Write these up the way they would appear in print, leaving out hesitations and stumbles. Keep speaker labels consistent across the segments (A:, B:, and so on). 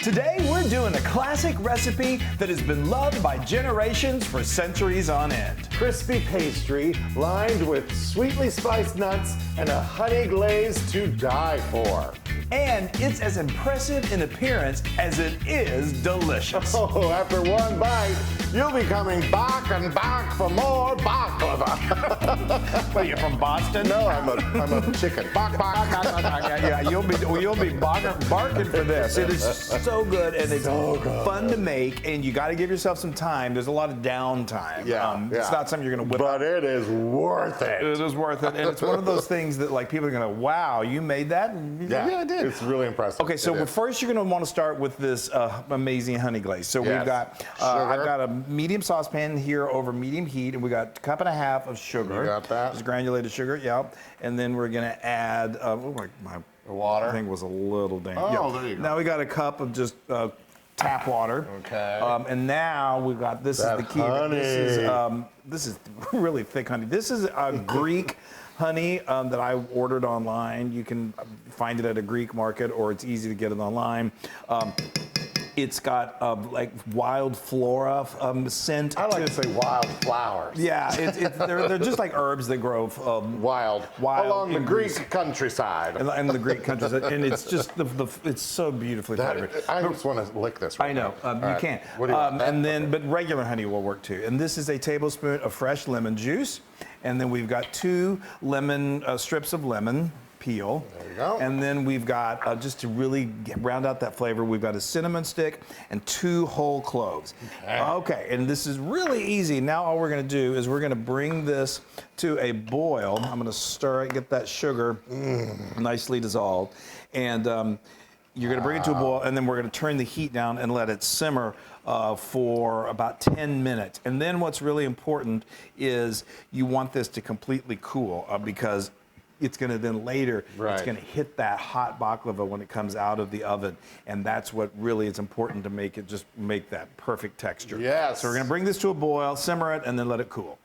A: Today we're doing a classic recipe that has been loved by generations for centuries on end.
B: Crispy pastry lined with sweetly spiced nuts and a honey glaze to die for.
A: And it's as impressive in appearance as it is delicious.
B: Oh, after one bite, you'll be coming back and back for more baklava.
A: What, you're from Boston?
B: No, I'm a chicken. Bak, bak.
A: Yeah, you'll be barking for this. It is so good, and it's
B: So good.
A: fun to make, and you got to give yourself some time. There's a lot of downtime. It's not something you're going to whip
B: But it is worth it.
A: It is worth it, and it's one of those things that like people are going to, wow, you made that? Yeah, I did.
B: It's really impressive.
A: Okay, so first you're going to want to start with this amazing honey glaze. So we've got, I've got a medium saucepan here over medium heat, and we got a cup and a half of sugar.
B: You got that?
A: Just granulated sugar, yep. And then we're going to add, my
B: water?
A: thing was a little damp.
B: Oh, there you go.
A: Now we got a cup of just tap water.
B: Okay.
A: And now we've got, this
B: That
A: is the key.
B: honey.
A: This is really thick honey. This is a Greek honey that I ordered online. You can find it at a Greek market, or it's easy to get it online. It's got like wild flora scent.
B: I like to say wild flowers.
A: Yeah, they're just like herbs that grow
B: Wild along the
A: in
B: Greek
A: Greece.
B: countryside.
A: And the Greek countries, and it's just it's so beautifully flavored.
B: I just want to lick this. Right
A: I know
B: now.
A: you
B: right.
A: can.
B: What do you want?
A: And then, but regular honey will work too. And this is a tablespoon of fresh lemon juice, and then we've got 2 lemon strips of lemon peel.
B: There you go.
A: And then we've got, just to really round out that flavor, we've got a cinnamon stick and 2 whole cloves. Okay, and this is really easy. Now all we're gonna do is we're gonna bring this to a boil. I'm gonna stir it, get that sugar nicely dissolved. And you're gonna bring it to a boil, and then we're gonna turn the heat down and let it simmer for about 10 minutes. And then what's really important is you want this to completely cool because it's going to then later, it's going to hit that hot baklava when it comes out of the oven. And that's what really is important to make it, just make that perfect texture.
B: Yes.
A: So we're going to bring this to a boil, simmer it, and then let it cool.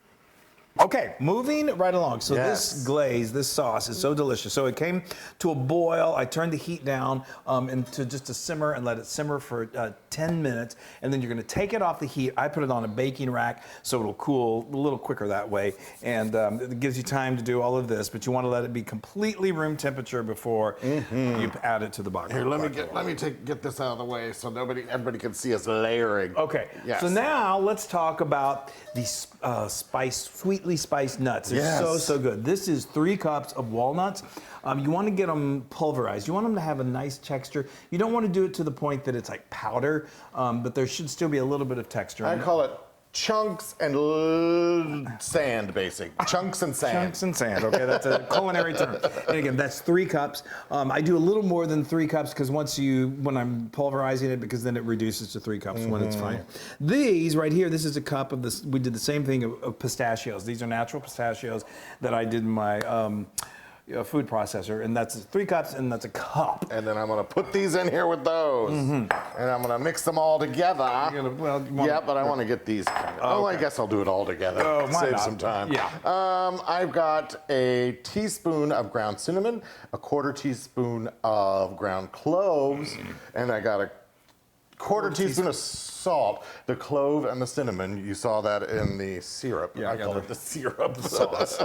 A: Okay, moving right along. So this glaze, this sauce is so delicious. So it came to a boil. I turned the heat down into just a simmer and let it simmer for 10 minutes. And then you're gonna take it off the heat. I put it on a baking rack so it'll cool a little quicker that way. And it gives you time to do all of this, but you wanna let it be completely room temperature before you add it to the baklava.
B: Here, let me get this out of the way so everybody can see us layering.
A: Okay, so now let's talk about these sweetly spiced nuts. They're so good. This is 3 cups of walnuts. You want to get them pulverized. You want them to have a nice texture. You don't want to do it to the point that it's like powder, but there should still be a little bit of texture.
B: I call it chunks and sand, basically. Chunks and sand.
A: Chunks and sand, okay, that's a culinary term. And again, that's 3 cups. I do a little more than 3 cups because when I'm pulverizing it, because then it reduces to 3 cups when it's fine. These right here, this is a cup of this, we did the same thing of pistachios. These are natural pistachios that I did in my food processor, and that's 3 cups, and that's a cup.
B: And then I'm gonna put these in here with those, and I'm gonna mix them all together. But I want to get these. I guess I'll do it all together. Save some time.
A: Yeah.
B: I've got a teaspoon of ground cinnamon, a 1/4 teaspoon of ground cloves, and I got a 1/4 teaspoon of salt. The clove and the cinnamon, you saw that in the syrup.
A: Yeah,
B: I call it the syrup.
A: Sauce.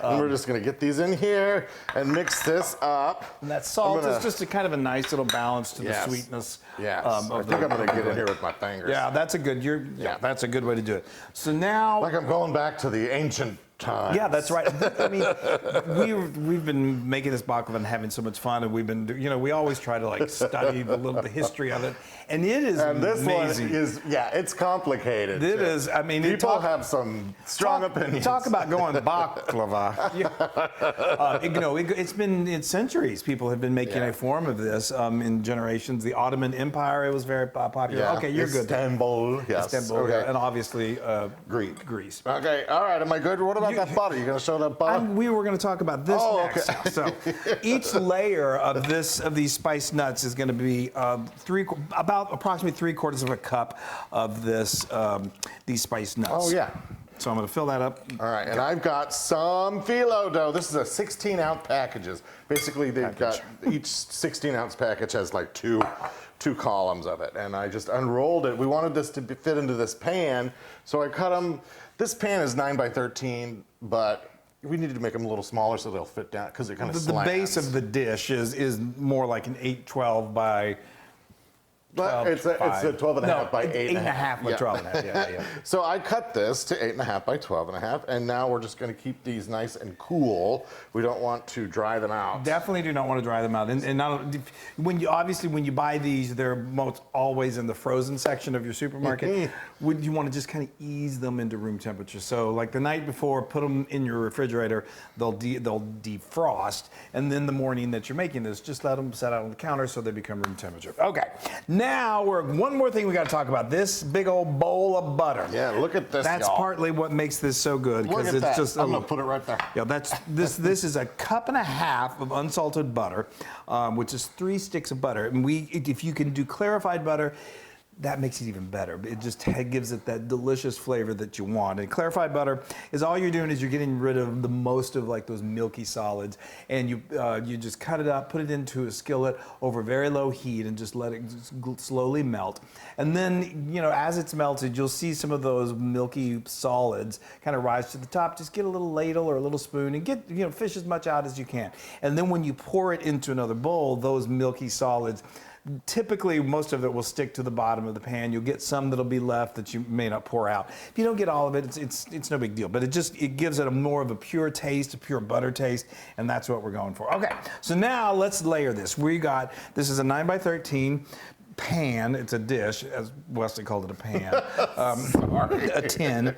B: And we're just gonna get these in here and mix this up.
A: And that salt is just a kind of a nice little balance to the sweetness.
B: Yes. I think I'm gonna get in here with my fingers.
A: Yeah, that's a good. That's a good way to do it. So now,
B: like I'm going back to the ancient times.
A: Yeah, that's right. I mean, we've been making this baklava and having so much fun, and we've been, we always try to like study the history of it, and it is amazing.
B: This one is, it's complicated.
A: It is. I mean,
B: people have some strong opinions.
A: Talk about going baklava. It's been in centuries. People have been making a form of this in generations. The Ottoman Empire, it was very popular.
B: Yeah.
A: Okay, you're good.
B: Istanbul, yes.
A: Istanbul,
B: okay.
A: And obviously Greece.
B: Okay, all right. Am I good? What about that butter? You gonna show that butter?
A: We were going to talk about this next.
B: Okay.
A: So each layer of these spiced nuts is going to be about approximately 3/4 of a cup of these spiced nuts.
B: Oh yeah.
A: So I'm going to fill that up.
B: All right, and I've got some phyllo dough. This is a 16-ounce packages. Basically, they've got each 16-ounce package has like two 2 columns of it. And I just unrolled it. We wanted this to fit into this pan, so I cut them. This pan is 9 by 13, but we needed to make them a little smaller so they'll fit down because it kind of slants.
A: The base of the dish is more like an 8-12 by.
B: But it's a 12 and a half by 8 and a half.
A: 8.5 by 12 and a half. Yeah, yeah.
B: So I cut this to 8.5 by 12.5, and now we're just going to keep these nice and cool. We don't want to dry them out.
A: Definitely do not want to dry them out. And not, when you buy these, they're most always in the frozen section of your supermarket. You want to just kind of ease them into room temperature. So like the night before, put them in your refrigerator. They'll defrost, and then the morning that you're making this, just let them set out on the counter so they become room temperature. Okay. Now one more thing we got to talk about. This big old bowl of butter.
B: Yeah, look at this.
A: That's partly what makes this so good, because it's
B: that.
A: just.
B: I'm gonna put it right there.
A: Yeah, this is a cup and a half of unsalted butter, which is 3 sticks of butter. And if you can do clarified butter, that makes it even better. It just gives it that delicious flavor that you want. And clarified butter is all you're doing is you're getting rid of the most of like those milky solids, and you just cut it up, put it into a skillet over very low heat, and just let it slowly melt. And then, as it's melted, you'll see some of those milky solids kind of rise to the top. Just get a little ladle or a little spoon and get, fish as much out as you can. And then when you pour it into another bowl, those milky solids, typically most of it will stick to the bottom of the pan. You'll get some that'll be left that you may not pour out. If you don't get all of it, it's no big deal. But it gives it more of a pure taste, a pure butter taste, and that's what we're going for. Okay, so now let's layer this. This is a 9 by 13 pan. It's a dish, as Wesley called it, a pan. A tin.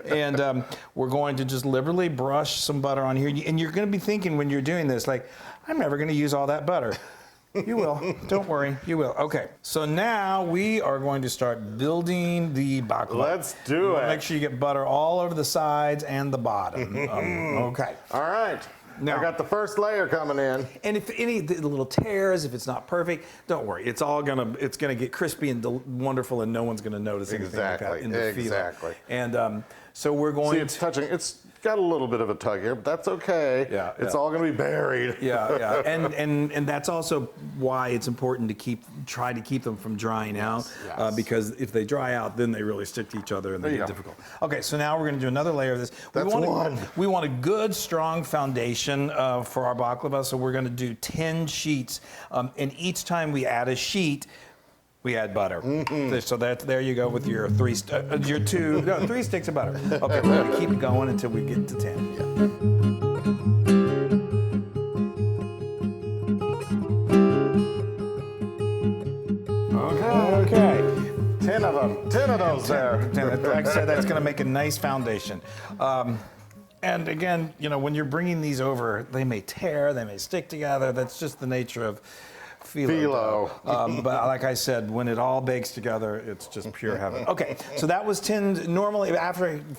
A: And we're going to just liberally brush some butter on here. And you're going to be thinking when you're doing this, like, I'm never going to use all that butter. You will. Don't worry. You will. Okay. So now we are going to start building the baklava.
B: Let's do it.
A: Make sure you get butter all over the sides and the bottom. Okay.
B: All right.
A: Now,
B: I got the first layer coming in.
A: And if any the little tears, if it's not perfect, don't worry. It's gonna get crispy and wonderful, and no one's gonna notice anything like that in the Phyllo.
B: Exactly.
A: And so we're going.
B: See, it's touching. It's got a little bit of a tug here, but that's okay.
A: Yeah.
B: It's all going to be buried.
A: Yeah. And that's also why it's important to try to keep them from drying out, because if they dry out, then they really stick to each other and they get difficult. Okay, so now we're going to do another layer of this. We want a good, strong foundation for our baklava, so we're going to do 10 sheets, and each time we add a sheet, we add butter. So there you go with your 3 sticks of butter. Okay, we're going to keep going until we get to 10. Yeah.
B: Okay. 10 of them. 10 of those there.
A: Like I said, that's going to make a nice foundation. And again, when you're bringing these over, they may tear, they may stick together. That's just the nature of Phyllo. But like I said, when it all bakes together, it's just pure heaven. Okay, so that was 10. Normally,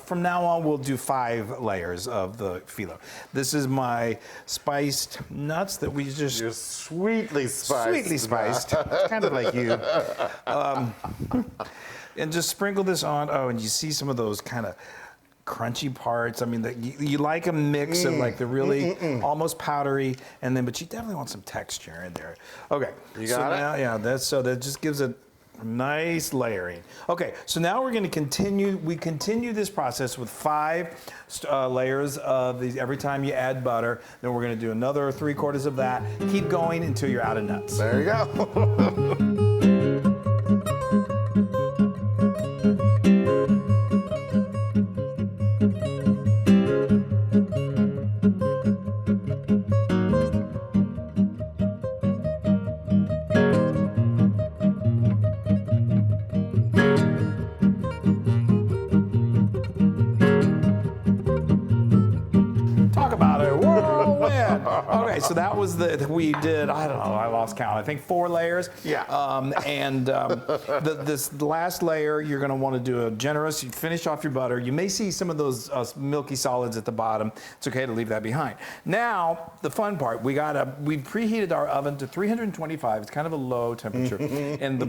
A: from now on, we'll do 5 layers of the Phyllo. This is my spiced nuts that we just...
B: You're sweetly spiced.
A: Sweetly spiced, kind of like you. And just sprinkle this on. Oh, and you see some of those kind of crunchy parts. I mean, you like a mix of like the really almost powdery, but you definitely want some texture in there. Okay,
B: you got it.
A: Now, yeah, that just gives it nice layering. Okay, so now we're going to continue. We continue this process with 5 layers of these. Every time you add butter, then we're going to do another 3/4 of that. Keep going until you're out of nuts.
B: There you go.
A: Okay, so that was we did, I don't know, I lost count. I think 4 layers.
B: Yeah.
A: This last layer, you're going to want to do a generous, you finish off your butter. You may see some of those milky solids at the bottom. It's okay to leave that behind. Now, the fun part, we preheated our oven to 325. It's kind of a low temperature. And the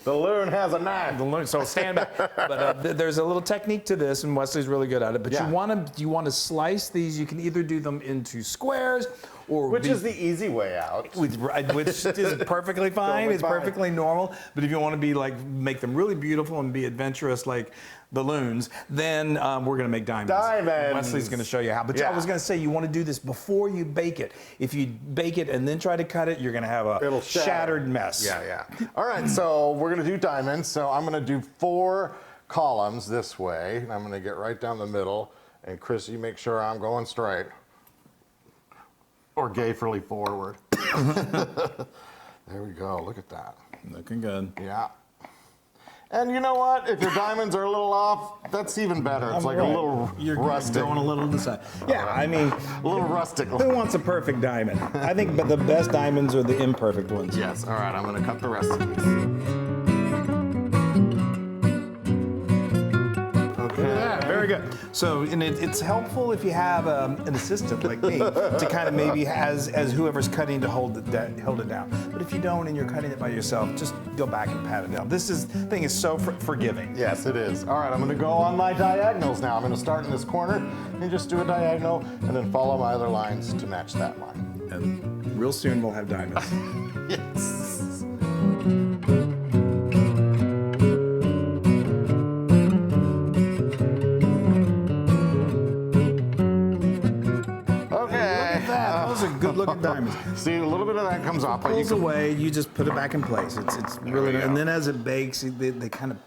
B: loon has a knife.
A: The loon, so stand back. But there's a little technique to this, and Wesley's really good at it. But you want to slice these. You can either do them into squares, first, or
B: which is the easy way out.
A: which is perfectly fine.
B: Totally
A: It's
B: fine.
A: perfectly normal. But if you want to be like, make them really beautiful and be adventurous like balloons, then we're going to make diamonds.
B: Diamonds.
A: Wesley's going to show you how. But
B: Yeah.
A: I was going to say, you want to do this before you bake it. If you bake it and then try to cut it, you're going to have a
B: It'll shatter.
A: shattered mess.
B: Yeah. All right, so we're gonna do diamonds. So I'm gonna do 4 columns this way. And I'm gonna get right down the middle. And Chris, you make sure I'm going straight. Or gayfully forward. There we go, look at that.
A: Looking good.
B: Yeah. And you know what? If your diamonds are a little off, that's even better. It's like a little
A: You're
B: rustic.
A: going a little to the side. Yeah, I mean,
B: A little rustic.
A: who wants a perfect diamond? I think but the best diamonds are the imperfect ones.
B: Yes, all right, I'm gonna cut the rest of these.
A: Very good. So, and it's helpful if you have an assistant like me to kind of maybe as whoever's cutting to hold it down. But if you don't and you're cutting it by yourself, just go back and pat it down. This thing is so forgiving.
B: Yes, it is. All right, I'm gonna go on my diagonals now. I'm gonna start in this corner and just do a diagonal and then follow my other lines to match that line.
A: And real soon we'll have diamonds.
B: Yes.
A: Those are good looking diamonds.
B: See, a little bit of that comes off, but you
A: Pulls
B: can
A: away, you just put it back in place. It's really,
B: we go.
A: and then as it bakes, they kind of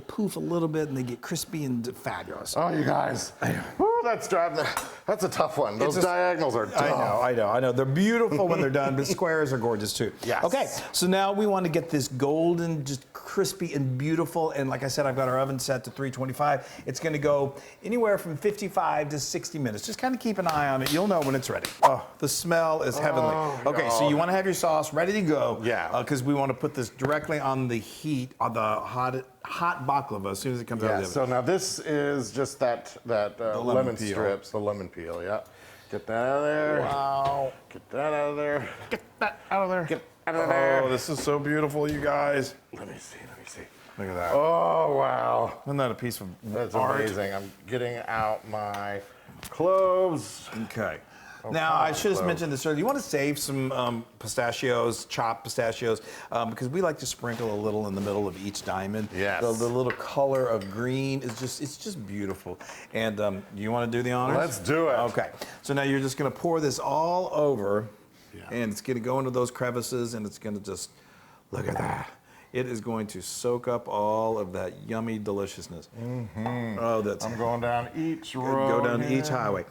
A: poof a little bit and they get crispy and fabulous.
B: Oh, you guys. Woo, that's a tough one. Those
A: It's a-
B: diagonals are tough.
A: I know. They're beautiful when they're done, but squares are gorgeous too.
B: Yes.
A: Okay, so now we want to get this golden, just crispy and beautiful. And like I said, I've got our oven set to 325. It's going to go anywhere from 55 to 60 minutes. Just kind of keep an eye on it. You'll know when it's ready. Oh, the smell is heavenly. Okay, so you want to have your sauce ready to go.
B: Yeah.
A: Because we want to put this directly on the heat, on the hot baklava as soon as it comes out of the
B: Yeah,
A: oven.
B: so now this is just that lemon
A: peel.
B: strips, the lemon peel, yeah. Get that out of there.
A: Wow.
B: Get that out of there.
A: Get that out of there.
B: Get out of there.
A: Oh, this is so beautiful, you guys.
B: Let me see.
A: Look at that.
B: Oh, wow.
A: Isn't that a piece of
B: That's
A: art?
B: amazing. I'm getting out my cloves.
A: Okay. Now, I should have mentioned this earlier. You want to save some pistachios, chopped pistachios, because we like to sprinkle a little in the middle of each diamond.
B: Yes.
A: The little color of green is it's just beautiful. And you want to do the honors?
B: Let's do it.
A: Okay. So now you're just going to pour this all over,
B: Yeah.
A: and it's going to go into those crevices, and it's going to just, look at that. It is going to soak up all of that yummy deliciousness. Mm-hmm. Oh, that's
B: I'm going down each road.
A: go down
B: here.
A: each highway.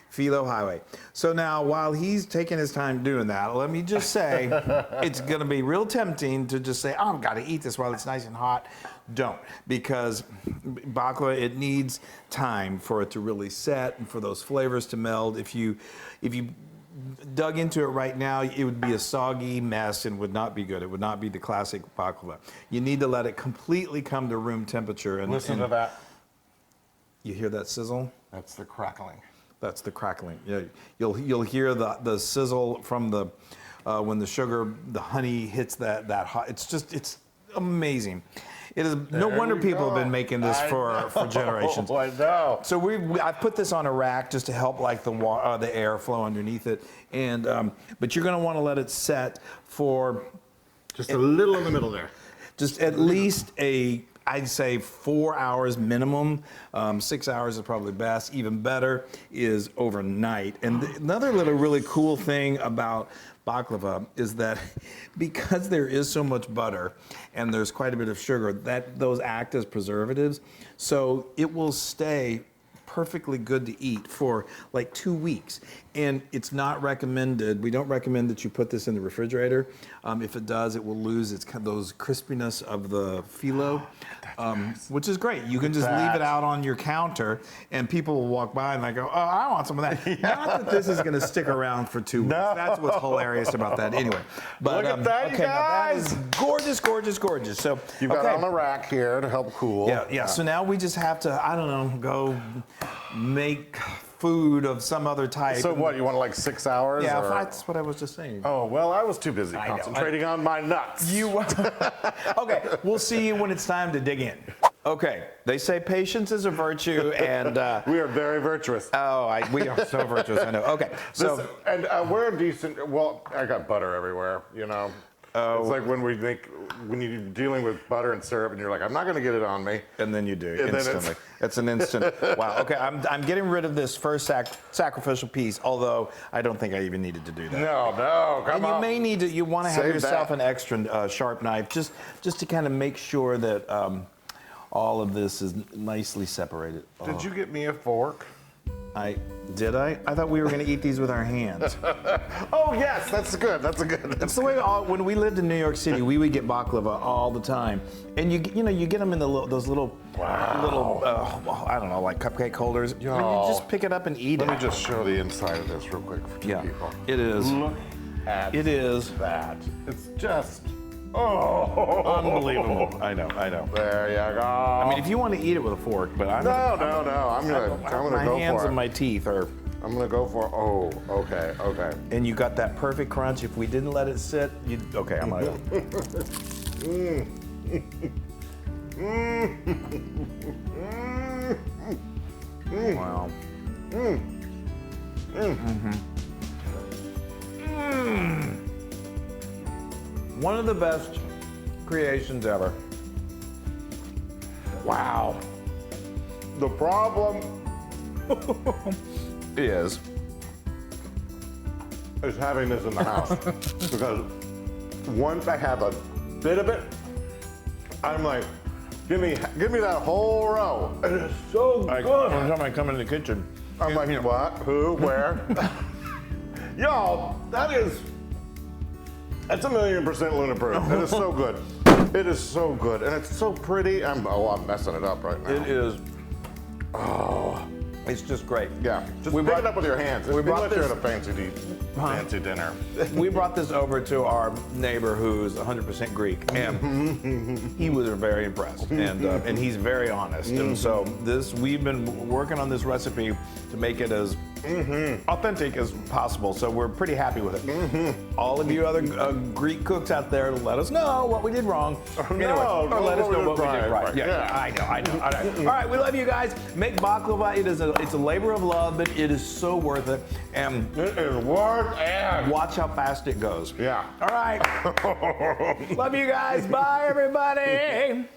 A: Phyllo Highway. So now, while he's taking his time doing that, let me just say, it's going to be real tempting to just say, oh, I've got to eat this while it's nice and hot. Don't, because baklava, it needs time for it to really set and for those flavors to meld. If you dug into it right now, it would be a soggy mess and would not be good. It would not be the classic baklava. You need to let it completely come to room temperature. And
B: Listen to that.
A: You hear that sizzle?
B: That's the crackling.
A: That's the crackling. Yeah, you'll hear the sizzle from the when the sugar, the honey hits that hot. It's amazing. It is no wonder people have been making this for generations.
B: I know.
A: So I put this on a rack just to help like the air flow underneath it, and but you're going to want to let it set for
B: Just a little in the middle there.
A: just at least I'd say 4 hours minimum. 6 hours is probably best. Even better is overnight. And another little really cool thing about baklava is that because there is so much butter and there's quite a bit of sugar, those act as preservatives. So it will stay perfectly good to eat for like 2 weeks. And it's not recommended, we don't recommend that you put this in the refrigerator. If it does, it will lose those crispiness of the phyllo, which is great. You can just leave it out on your counter and people will walk by and they go, oh, I want some of that. Not that this is gonna stick around for 2 weeks.
B: No.
A: That's what's hilarious about that anyway. But,
B: Look at that, you
A: okay, now that
B: guys.
A: is gorgeous, gorgeous, gorgeous. So,
B: You've got
A: okay.
B: it on the rack here to help cool.
A: Yeah. So now we just have to, I don't know, go make food of some other type.
B: So what, you want like 6 hours?
A: Yeah,
B: or?
A: that's what I was just saying.
B: Oh, well, I was too busy
A: I know.
B: concentrating on my nuts.
A: Okay, we'll see you when it's time to dig in. Okay, they say patience is a virtue, and
B: We are very virtuous.
A: we are so virtuous. I know. Okay, so
B: We're decent. Well, I got butter everywhere. You know. It's like when you're dealing with butter and syrup, and you're like, I'm not going to get it on me.
A: and then you do
B: And then
A: instantly. It's an instant. Wow. Okay, I'm getting rid of this first sacrificial piece, although I don't think I even needed to do that.
B: No, come
A: And
B: on.
A: you may need to. You want to have
B: Save
A: yourself
B: that.
A: an extra sharp knife, just to kind of make sure that all of this is nicely separated.
B: Did you get me a fork?
A: I thought we were going to eat these with our hands.
B: Oh yes, that's good. That's a good.
A: That's the way. When we lived in New York City, we would get baklava all the time, and you get them in those little I don't know, like cupcake holders. And you just pick it up and eat
B: Let
A: it.
B: me just show the inside of this real quick for two people.
A: It is.
B: Look at
A: It is
B: that. It's just
A: unbelievable. I know.
B: There you go.
A: I mean, if you want to eat it with a fork, but I'm
B: no. I'm gonna
A: my
B: go
A: hands
B: for
A: and
B: it.
A: my teeth are.
B: I'm gonna go for. Oh, okay.
A: And you got that perfect crunch. If we didn't let it sit, okay, I'm gonna go. Wow. One of the best creations ever. Wow.
B: The problem
A: Is.
B: is having this in the house because once I have a bit of it, I'm like, give me that whole row. It is so good.
A: Every time I come in the kitchen,
B: I'm like, what? Who? Where? Y'all, that's 1,000,000% lunar-proof. It is so good. It is so good, and it's so pretty. I'm messing it up right now.
A: it is. It's just great.
B: Yeah, just
A: We
B: pick
A: brought-
B: it up with your hands.
A: we brought
B: Unless you're
A: this-
B: at a fancy dinner.
A: We brought this over to our neighbor who's 100% Greek, and he was very impressed, and he's very honest. And so we've been working on this recipe to make it as authentic as possible. So we're pretty happy with it. All of you other Greek cooks out there, let us know what we did wrong. Anyway, or let us know what we did right. Yeah, I know. All right, we love you guys. Make baklava. It's a labor of love, but it is so worth it. And
B: It is worth it.
A: watch how fast it goes.
B: Yeah.
A: All right. Love you guys. Bye, everybody.